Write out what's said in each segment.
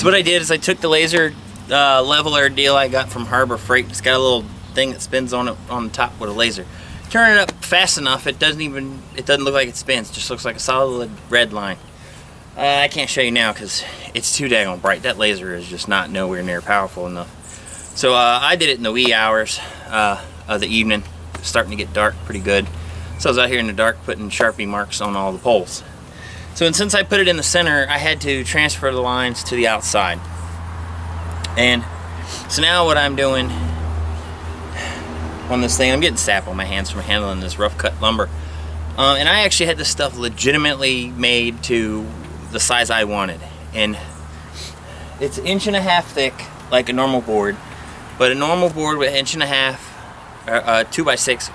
So what I did is I took the laser leveler deal I got from Harbor Freight. It's got a little thing that spins on it on the top with a laser. Turn it up fast enough, it doesn't look like it spins. It just looks like a solid red line. I can't show you now because it's too daggone bright. That laser is just not nowhere near powerful enough. So I did it in the wee hours of the evening. It's starting to get dark pretty good. So I was out here in the dark putting Sharpie marks on all the poles. So and since I put it in the center, I had to transfer the lines to the outside. And so now what I'm doing on this thing, I'm getting sap on my hands from handling this rough cut lumber. And I actually had this stuff legitimately made to the size I wanted. And it's 1.5 inches thick, like a normal board. But a normal board with 1.5 inches, 2x6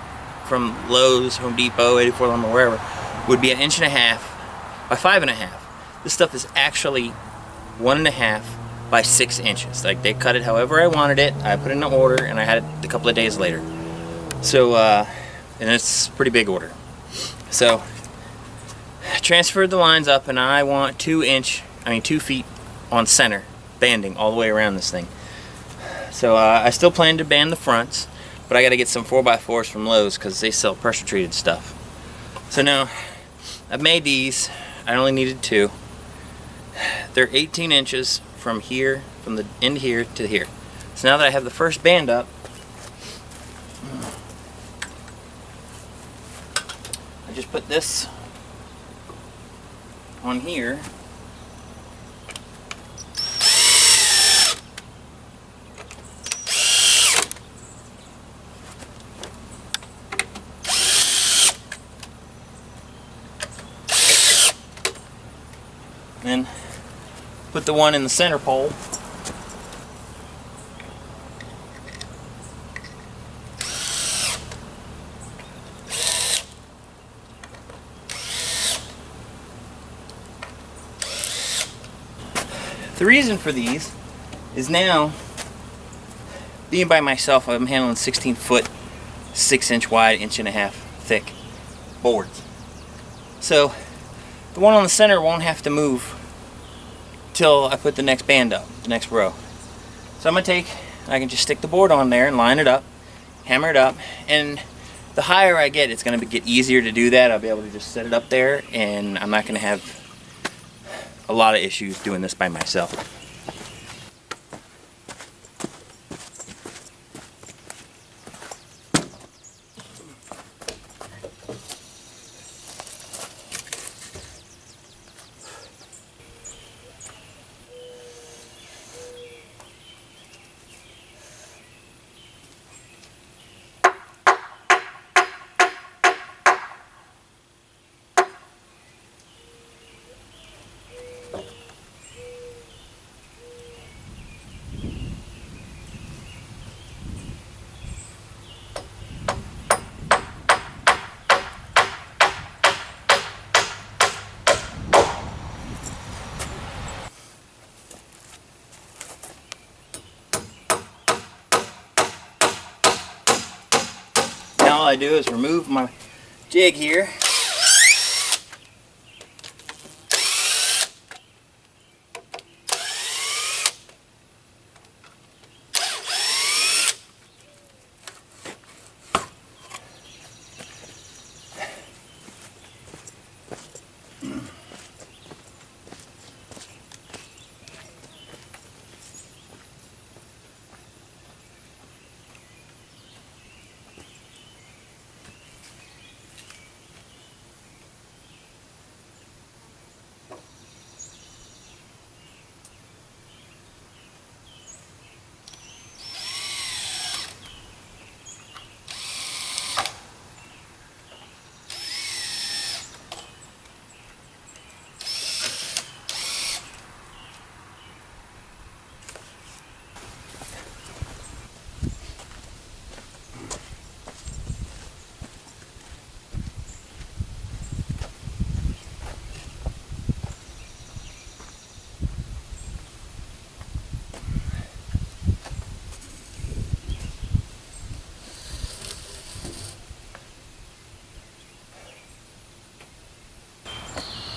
from Lowe's, Home Depot, 84 Lumber, wherever, would be 1.5 inches by 5.5. This stuff is actually 1.5 by 6 inches. Like, they cut it however I wanted it. I put in an order and I had it a couple of days later. So, and it's a pretty big order. So, I transferred the lines up and I want 2 feet on center banding all the way around this thing. So I still plan to band the fronts, but I got to get some 4x4s from Lowe's because they sell pressure treated stuff. So now I've made these. I only needed 2. They're 18 inches from here, from the end here to here. So now that I have the first band up, I just put this on here. Then put the one in the center pole. The reason for these is now, being by myself, I'm handling 16-foot, 6-inch wide, 1.5 inch thick boards. So the one on the center won't have to move till I put the next band up, the next row. So I can just stick the board on there and line it up, hammer it up, and the higher I get, it's going to get easier to do that. I'll be able to just set it up there, and I'm not going to have a lot of issues doing this by myself. All I do is remove my jig here.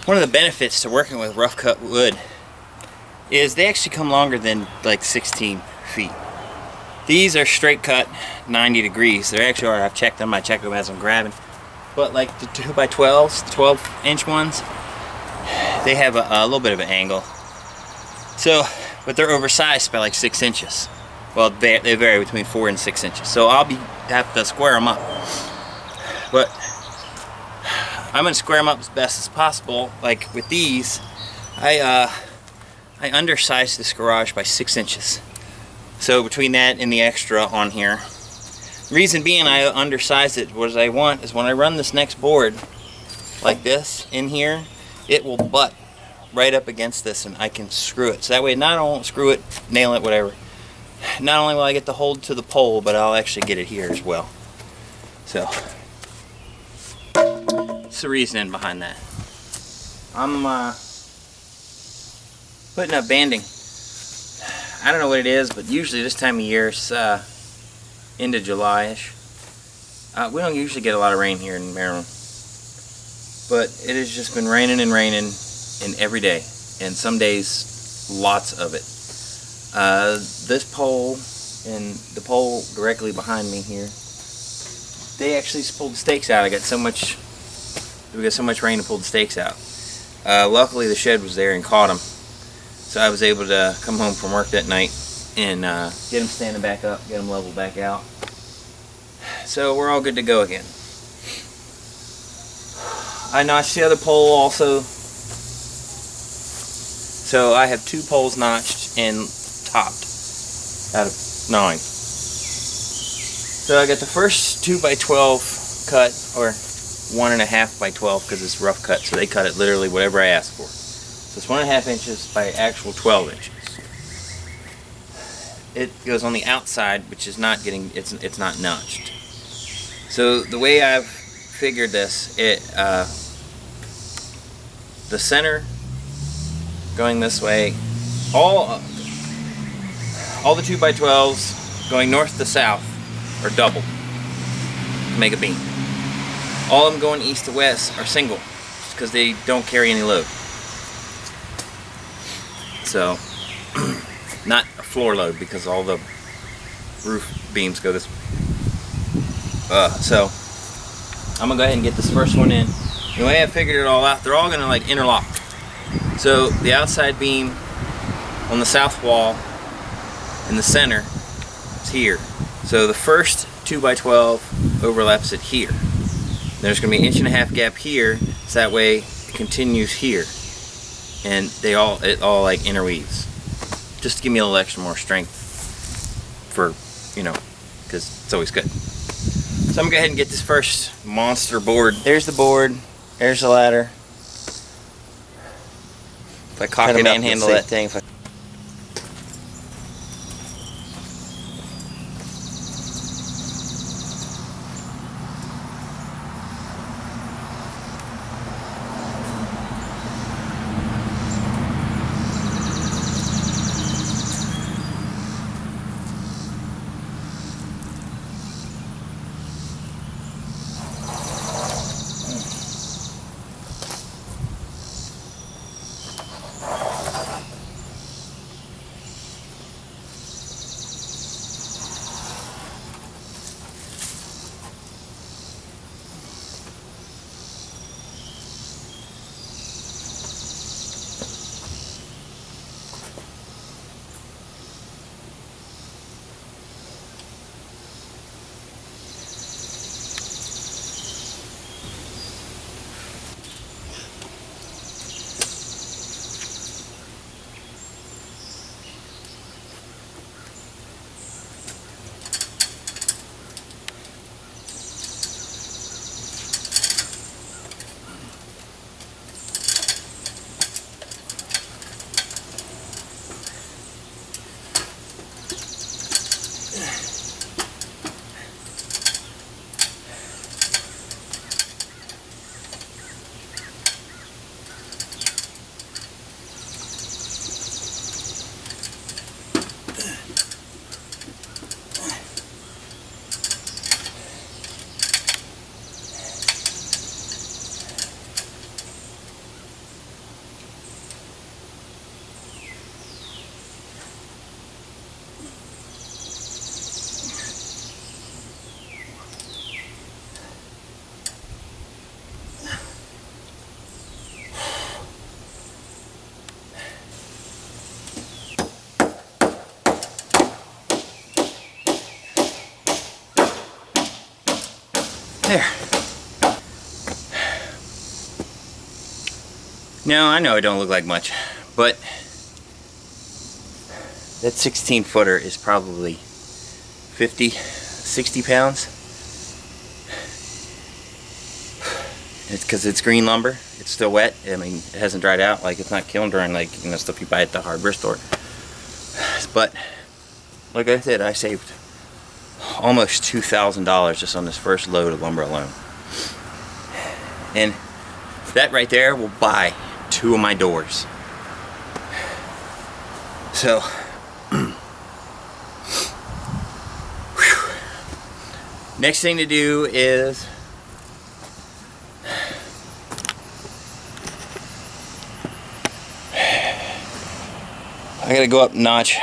One of the benefits to working with rough cut wood is they actually come longer than like 16 feet. These are straight cut 90 degrees. They actually are. I've checked them. I check them as I'm grabbing. But like the 2x12s, the 12-inch ones, they have a little bit of an angle. So, but they're oversized by like 6 inches. Well, they vary between 4 and 6 inches. So I'll have to square them up. But I'm gonna square them up as best as possible. Like with these, I undersized this garage by 6 inches. So between that and the extra on here, reason being I undersized it was I want is when I run this next board like this in here, it will butt right up against this and I can screw it. So that way not only screw it, nail it, whatever. Not only will I get the hold to the pole, but I'll actually get it here as well. So that's the reasoning behind that. I'm putting up banding. I don't know what it is, but usually this time of year, it's into July-ish. We don't usually get a lot of rain here in Maryland, but it has just been raining and raining, and every day, and some days lots of it. This pole and the pole directly behind me here, they actually pulled the stakes out. We got so much rain to pull the stakes out. Luckily the shed was there and caught them, so I was able to come home from work that night and get them standing back up, get them leveled back out. So we're all good to go again. I notched the other pole also. So I have 2 poles notched and topped out of 9. So I got the first 2x12 cut, or 1.5 by 12 because it's rough cut, so they cut it literally whatever I asked for. So it's 1.5 inches by actual 12 inches. It goes on the outside, which is not getting, it's not notched. So the way I've figured this, the center going this way, all the 2x12s going north to south are double to make a beam. All of them going east to west are single because they don't carry any load. So not a floor load because all the roof beams go this way. So I'm gonna go ahead and get this first one in. The way I figured it all out, they're all gonna like interlock. So the outside beam on the south wall in the center is here. So the first 2x12 overlaps it here. There's going to be an 1.5 inch gap here, so that way it continues here, and it all like interweaves, just to give me a little extra more strength for, you know, because it's always good. So I'm gonna go ahead and get this first monster board. There's the board. There's the ladder. If I cock it and handle that thing. There. Now, I know it don't look like much, but that 16 footer is probably 50, 60 pounds. It's because it's green lumber. It's still wet. I mean, it hasn't dried out. Like, it's not kiln drying like, you know, stuff you buy at the hardware store. But like I said, I saved almost $2,000 just on this first load of lumber alone. And that right there will buy 2 of my doors. So next thing to do is I gotta go up and notch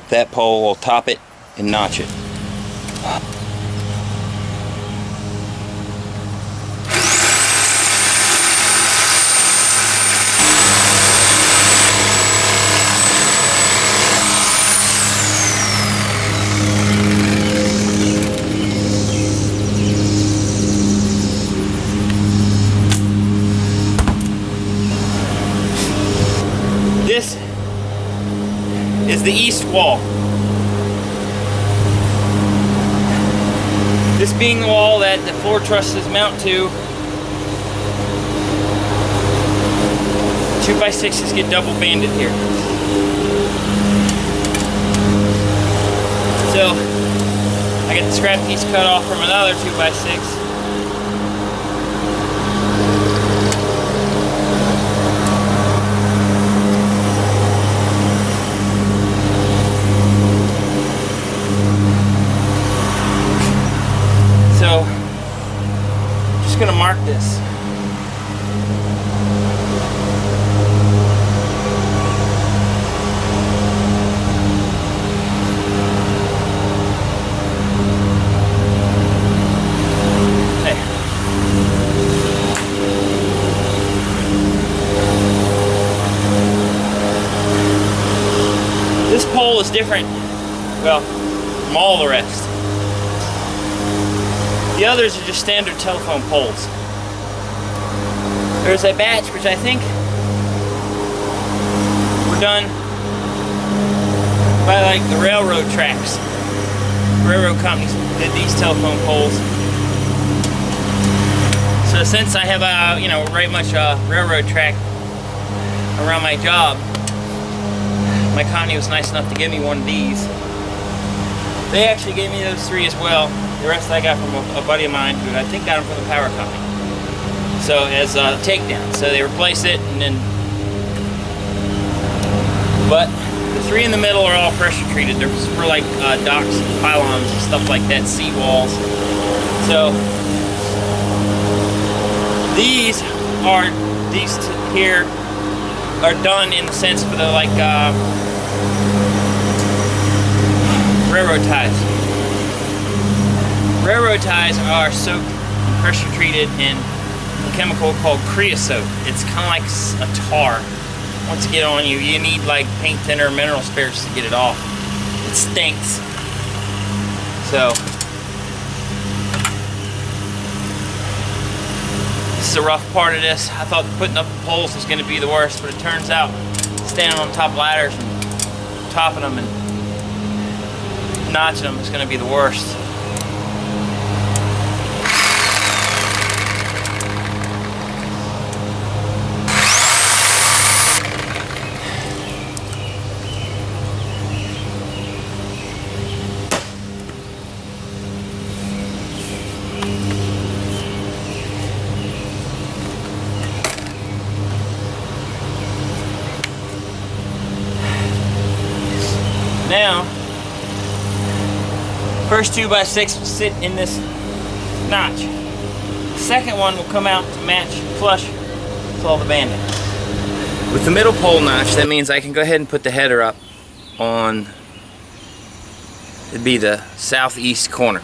that pole. I'll top it and notch it. This is the east wall. This being the wall that the floor trusses mount to. 2x6s get double banded here. So I got the scrap piece cut off from another 2x6. So, just gonna mark this. Hey. This pole is different, well, from all the rest. The others are just standard telephone poles. There's a batch which I think were done by like the railroad tracks. Railroad companies did these telephone poles. So since I have a, you know, right much railroad track around my job, my company was nice enough to give me one of these. They actually gave me those 3 as well. The rest I got from a buddy of mine who I think got them from the power company. So as a takedown. So they replace it and then. But the 3 in the middle are all pressure treated. They're for like docks, pylons, and stuff like that, seawalls. So these here are done in the sense for the like railroad ties. Railroad ties are soaked and pressure treated in a chemical called creosote. It's kind of like a tar. Once it gets on you, you need like paint thinner or mineral spirits to get it off. It stinks. So this is a rough part of this. I thought putting up the poles was going to be the worst, but it turns out standing on top ladders and topping them and notching them is going to be the worst. Now, first 2x6 will sit in this notch. The second one will come out to match flush with all the banding. With the middle pole notch, that means I can go ahead and put the header up on, it'd be the southeast corner.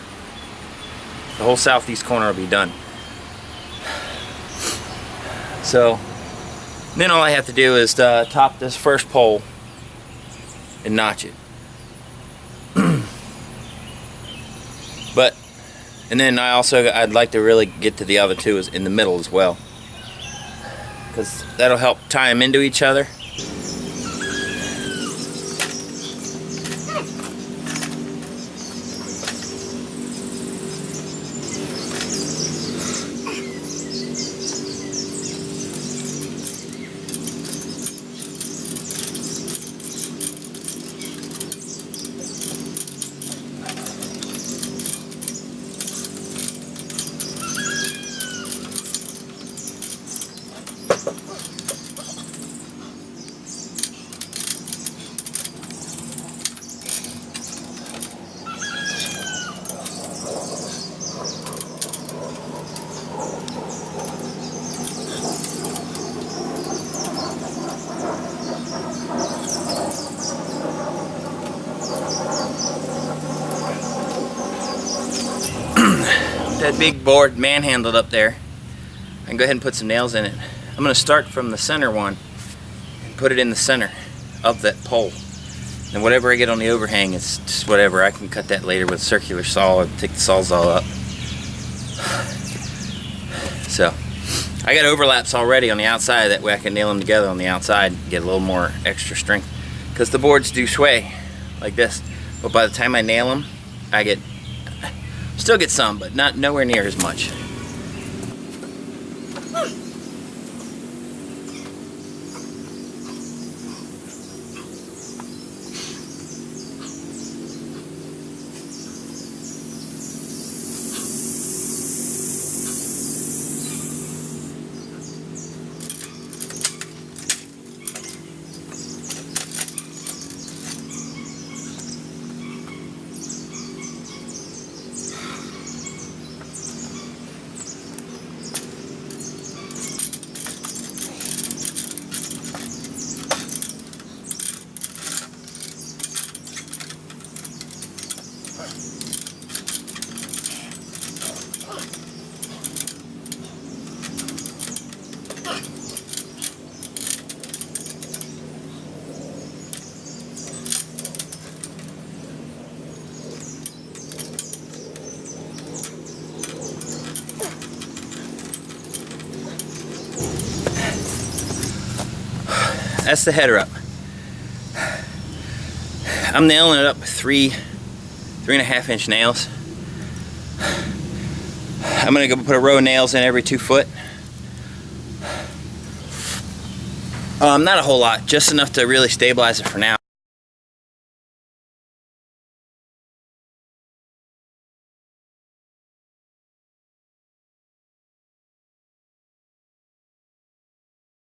The whole southeast corner will be done. So, then all I have to do is top this first pole and notch it. But And then I'd like to really get to the other two is in the middle as well, because that'll help tie them into each other. That big board manhandled up there, I can go ahead and put some nails in it. I'm going to start from the center one and put it in the center of that pole. And whatever I get on the overhang is just whatever. I can cut that later with a circular saw and take the sawzall up. So I got overlaps already on the outside, that way I can nail them together on the outside and get a little more extra strength, because the boards do sway like this, but by the time I nail them, I still get some, but nowhere near as much. That's the header up. I'm nailing it up with 3.5 inch nails. I'm gonna go put a row of nails in every 2 foot. Not a whole lot, just enough to really stabilize it for now.